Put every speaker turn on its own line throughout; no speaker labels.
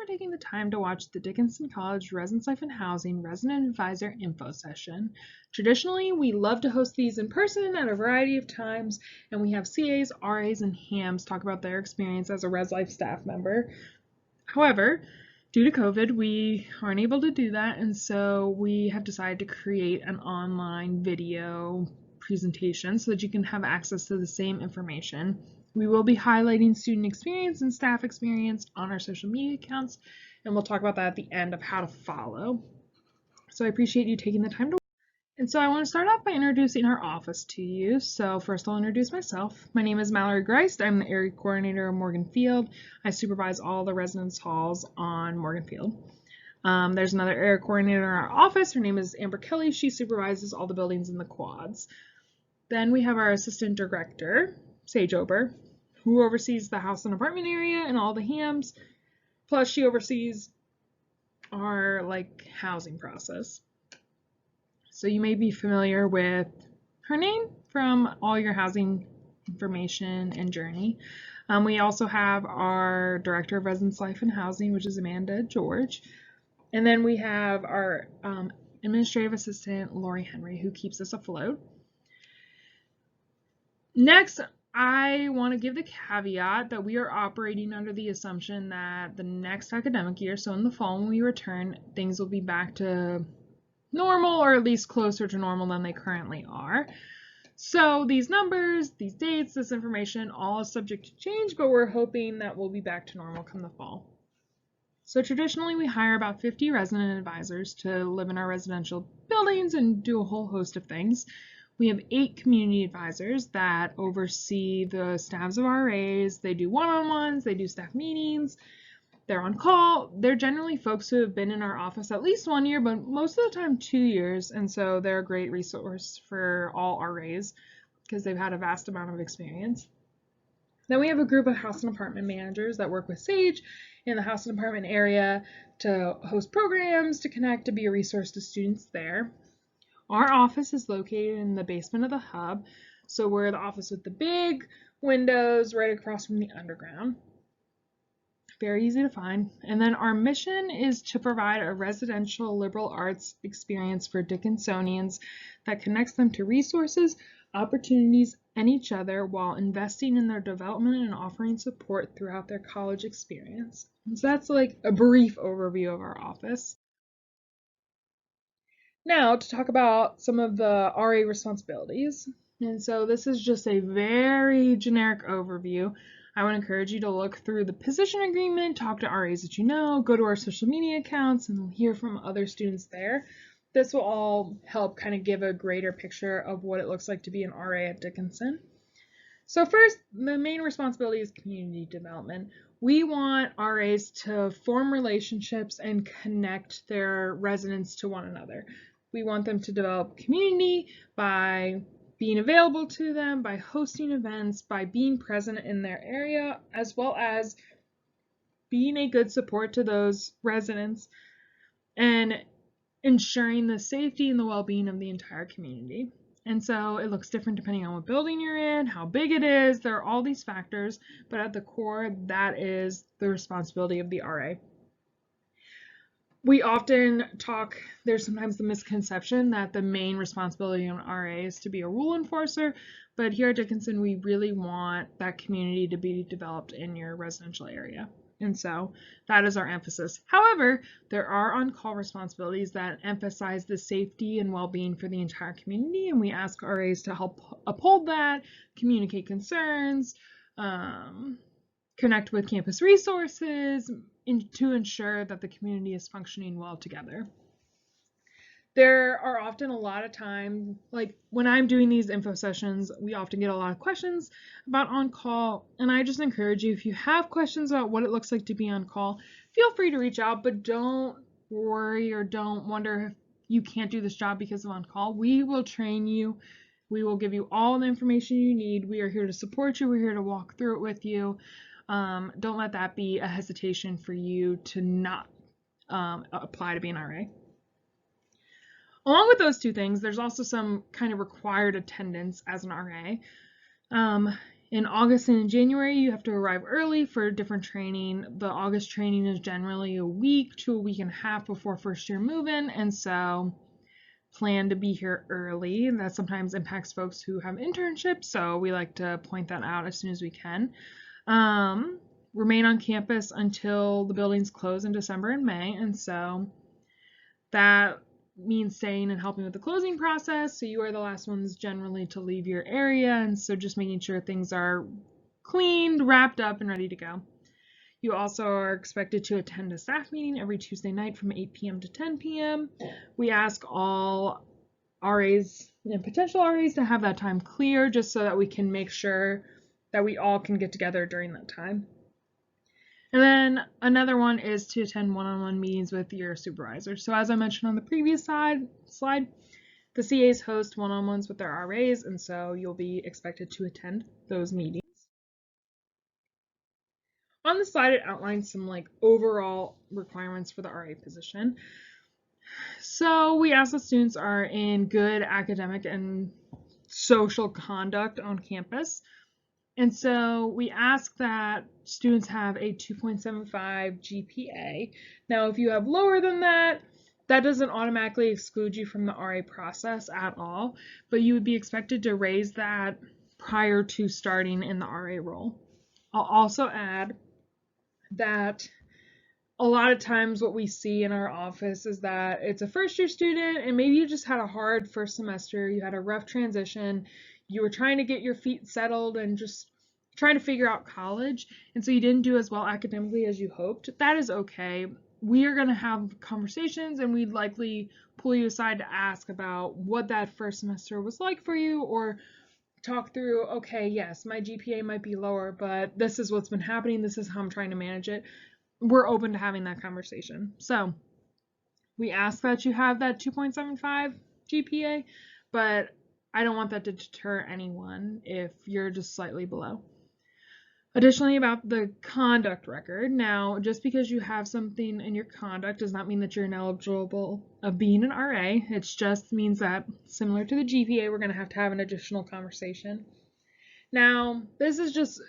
for taking the time to watch the Dickinson College ResLife Hiring Resident Advisor Info Session. Traditionally, we love to host these in person at a variety of times, and we have CAs, RAs, and HAMs talk about their experience as a ResLife staff member. However, due to COVID, we aren't able to do that, and so we have decided to create an online video presentation so that you can have access to the same information. We will be highlighting student experience and staff experience on our social media accounts, and we'll talk about that at the end of how to follow. So I appreciate you taking the time to watch. And so I want to start off by introducing our office to you. So first I'll introduce myself. My name is Mallory Greist. I'm the area coordinator of Morgan Field. I supervise all the residence halls on Morgan Field. There's another area coordinator in our office. Her name is Amber Kelly. She supervises all the buildings in the quads. Then we have our assistant director, Sage Ober, who oversees the house and apartment area and all the HAMs. Plus she oversees our housing process. So you may be familiar with her name from all your housing information and journey. We also have our Director of Residence Life and Housing, which is Amanda George. And then we have our Administrative Assistant, Lori Henry, who keeps us afloat. Next, I want to give the caveat that we are operating under the assumption that the next academic year, so in the fall when we return, things will be back to normal, or at least closer to normal than they currently are. So these numbers, these dates, this information, all is subject to change, but we're hoping that we'll be back to normal come the fall. So traditionally we hire about 50 resident advisors to live in our residential buildings and do a whole host of things. We have 8 community advisors that oversee the staffs of RAs. They do one-on-ones, they do staff meetings, they're on call. They're generally folks who have been in our office at least 1 year, but most of the time 2 years, and so they're a great resource for all RAs because they've had a vast amount of experience. Then we have a group of house and apartment managers that work with Sage in the house and apartment area to host programs, to connect, to be a resource to students there. Our office is located in the basement of the hub, so we're the office with the big windows right across from the underground. Very easy to find. And then our mission is to provide a residential liberal arts experience for Dickinsonians that connects them to resources, opportunities, and each other while investing in their development and offering support throughout their college experience. And so that's a brief overview of our office. Now to talk about some of the RA responsibilities. And so this is just a very generic overview. I would encourage you to look through the position agreement, talk to RAs that you know, go to our social media accounts and hear from other students there. This will all help kind of give a greater picture of what it looks like to be an RA at Dickinson. So first, the main responsibility is community development. We want RAs to form relationships and connect their residents to one another. We want them to develop community by being available to them, by hosting events, by being present in their area, as well as being a good support to those residents and ensuring the safety and the well-being of the entire community. And so it looks different depending on what building you're in, how big it is. There are all these factors, but at the core, that is the responsibility of the RA. We often talk, there's sometimes the misconception that the main responsibility of an RA is to be a rule enforcer, but here at Dickinson, we really want that community to be developed in your residential area. And so that is our emphasis. However, there are on-call responsibilities that emphasize the safety and well-being for the entire community, and we ask RAs to help uphold that, communicate concerns, connect with campus resources, to ensure that the community is functioning well together. There are often a lot of time, when I'm doing these info sessions, we often get a lot of questions about on-call, and I just encourage you, if you have questions about what it looks like to be on call, feel free to reach out, but don't worry or don't wonder if you can't do this job because of on-call. We will train you. We will give you all the information you need. We are here to support you. We're here to walk through it with you. Don't let that be a hesitation for you to not apply to be an RA. Along with those two things, there's also some kind of required attendance as an RA. In August and in January, you have to arrive early for different training. The August training is generally a week to a week and a half before first year move-in, and so plan to be here early. That sometimes impacts folks who have internships, so we like to point that out as soon as we can. Remain on campus until the buildings close in December and May, and so that means staying and helping with the closing process. So you are the last ones generally to leave your area, and so just making sure things are cleaned, wrapped up, and ready to go. You also are expected to attend a staff meeting every Tuesday night from 8 p.m. to 10 p.m. We ask all RAs and potential RAs to have that time clear just so that we can make sure that we all can get together during that time. And then another one is to attend one-on-one meetings with your supervisor. So as I mentioned on the previous slide, the CAs host one-on-ones with their RAs, and so you'll be expected to attend those meetings. On the slide, it outlines some overall requirements for the RA position. So we ask that students are in good academic and social conduct on campus. And so we ask that students have a 2.75 GPA. Now, if you have lower than that, that doesn't automatically exclude you from the RA process at all, but you would be expected to raise that prior to starting in the RA role. I'll also add that a lot of times what we see in our office is that it's a first-year student and maybe you just had a hard first semester, you had a rough transition, you were trying to get your feet settled and just trying to figure out college, and so you didn't do as well academically as you hoped. That is okay. We are going to have conversations and we'd likely pull you aside to ask about what that first semester was like for you, or talk through, okay, yes, my GPA might be lower, but this is what's been happening, this is how I'm trying to manage it. We're open to having that conversation. So we ask that you have that 2.75 GPA, but I don't want that to deter anyone if you're just slightly below. Additionally, about the conduct record, now just because you have something in your conduct does not mean that you're ineligible of being an RA. It just means that, similar to the GPA, we're going to have an additional conversation. Now, this is just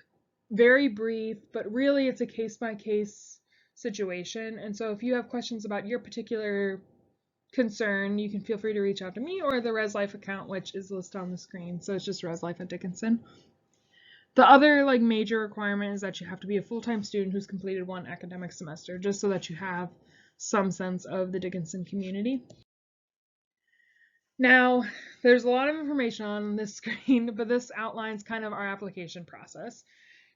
very brief, but really it's a case-by-case situation, and so if you have questions about your particular concern, you can feel free to reach out to me or the ResLife account, which is listed on the screen. So it's just ResLife at Dickinson. The other major requirement is that you have to be a full-time student who's completed one academic semester, just so that you have some sense of the Dickinson community. Now, there's a lot of information on this screen, but this outlines kind of our application process.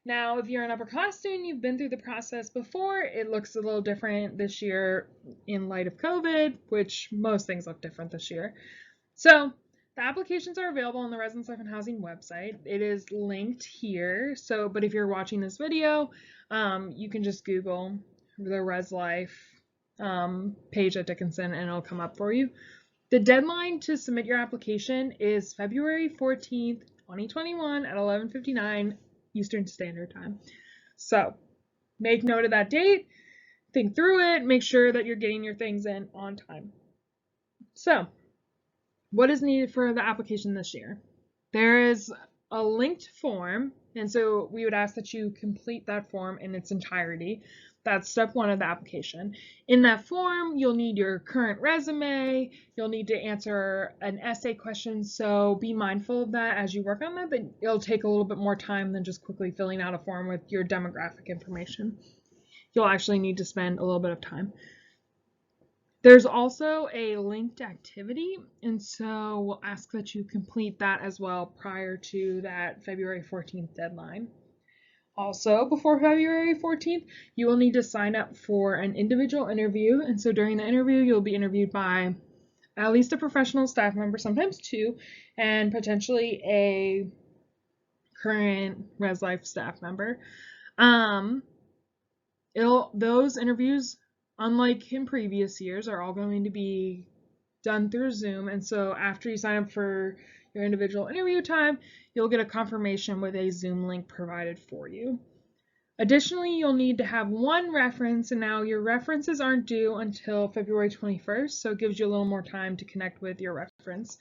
Now, if you're an upper class student, you've been through the process before, it looks a little different this year in light of COVID, which most things look different this year. So the applications are available on the Residence Life and Housing website. It is linked here. So, but if you're watching this video, you can just Google the ResLife page at Dickinson and it'll come up for you. The deadline to submit your application is February 14th, 2021 at 11:59 Eastern Standard Time. So make note of that date, think through it, make sure that you're getting your things in on time. So what is needed for the application this year? There is a linked form, and so we would ask that you complete that form in its entirety. That's step one of the application. In that form, you'll need your current resume, you'll need to answer an essay question, so be mindful of that as you work on that, but it'll take a little bit more time than just quickly filling out a form with your demographic information. You'll actually need to spend a little bit of time. There's also a linked activity, and so we'll ask that you complete that as well prior to that February 14th deadline. Also, before February 14th, you will need to sign up for an individual interview, and so during the interview, you'll be interviewed by at least a professional staff member, sometimes two, and potentially a current ResLife staff member. Those interviews, unlike in previous years, are all going to be done through Zoom, and so after you sign up for your individual interview time, you'll get a confirmation with a Zoom link provided for you. Additionally, you'll need to have one reference, and now your references aren't due until February 21st, so it gives you a little more time to connect with your reference.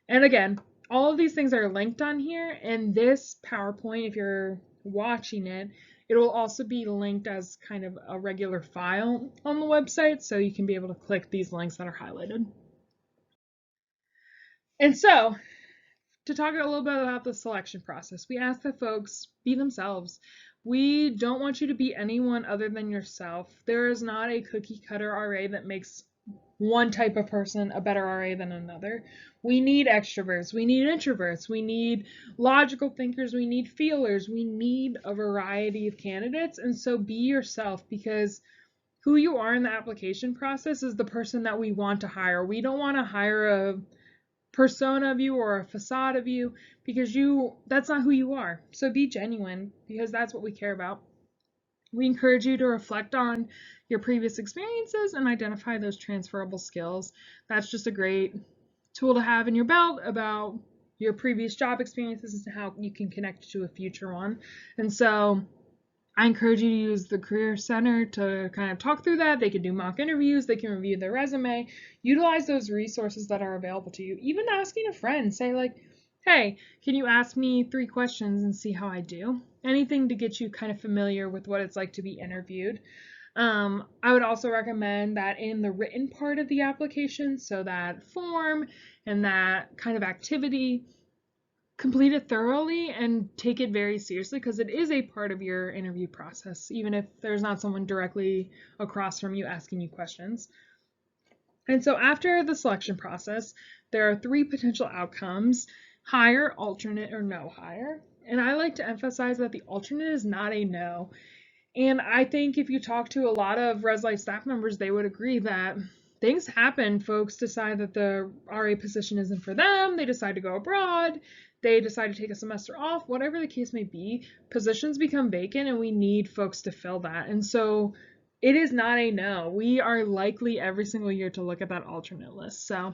And again, all of these things are linked on here, and this PowerPoint, if you're watching it, it will also be linked as kind of a regular file on the website, so you can be able to click these links that are highlighted. And so, to talk a little bit about the selection process, we ask that folks be themselves. We don't want you to be anyone other than yourself. There is not a cookie cutter RA that makes one type of person a better RA than another. We need extroverts, we need introverts, we need logical thinkers, we need feelers, we need a variety of candidates. And so be yourself, because who you are in the application process is the person that we want to hire. We don't want to hire a persona of you or a facade of you, because that's not who you are. So be genuine, because that's what we care about. We encourage you to reflect on your previous experiences and identify those transferable skills. That's just a great tool to have in your belt about your previous job experiences and how you can connect to a future one. And so I encourage you to use the Career Center to kind of talk through that. They can do mock interviews, they can review their resume, utilize those resources that are available to you. Even asking a friend, say like, hey, can you ask me 3 questions and see how I do? Anything to get you kind of familiar with what it's like to be interviewed. I would also recommend that in the written part of the application, so that form and that kind of activity, complete it thoroughly and take it very seriously, because it is a part of your interview process, even if there's not someone directly across from you asking you questions. And so after the selection process, there are 3 potential outcomes: hire, alternate, or no hire. And I like to emphasize that the alternate is not a no. And I think if you talk to a lot of ResLife staff members, they would agree that things happen. Folks decide that the RA position isn't for them. They decide to go abroad. They decide to take a semester off. Whatever the case may be, positions become vacant and we need folks to fill that. And so it is not a no. We are likely every single year to look at that alternate list. So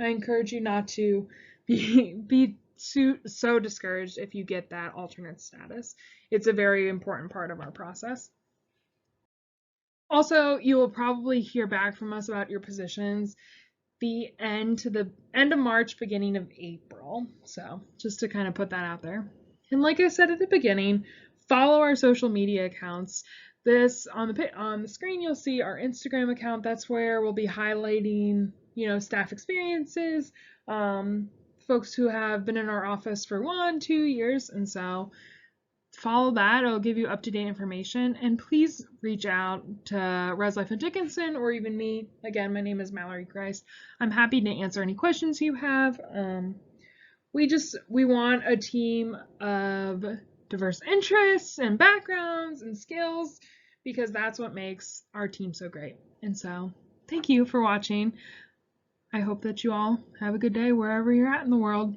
I encourage you not to be so discouraged if you get that alternate status. It's a very important part of our process. Also, you will probably hear back from us about your positions the end of March, beginning of April. So just to kind of put that out there. And like I said at the beginning, follow our social media accounts. This on the screen, you'll see our Instagram account. That's where we'll be highlighting, staff experiences, folks who have been in our office for 1-2 years. And so follow that. It'll give you up-to-date information. And please reach out to ResLife and Dickinson, or even me. Again, my name is Mallory Christ. I'm happy to answer any questions you have. We want a team of diverse interests and backgrounds and skills, because that's what makes our team so great. And so thank you for watching. I hope that you all have a good day wherever you're at in the world.